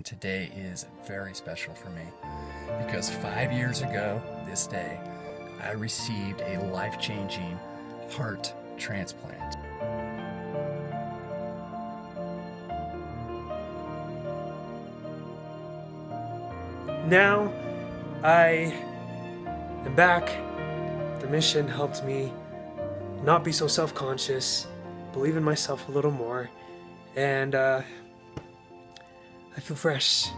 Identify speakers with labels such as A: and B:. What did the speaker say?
A: Today is very special for me because 5 years ago this day, I received a life-changing heart transplant.
B: Now I am back. The mission helped me not be so self-conscious, believe in myself a little more, and I feel fresh.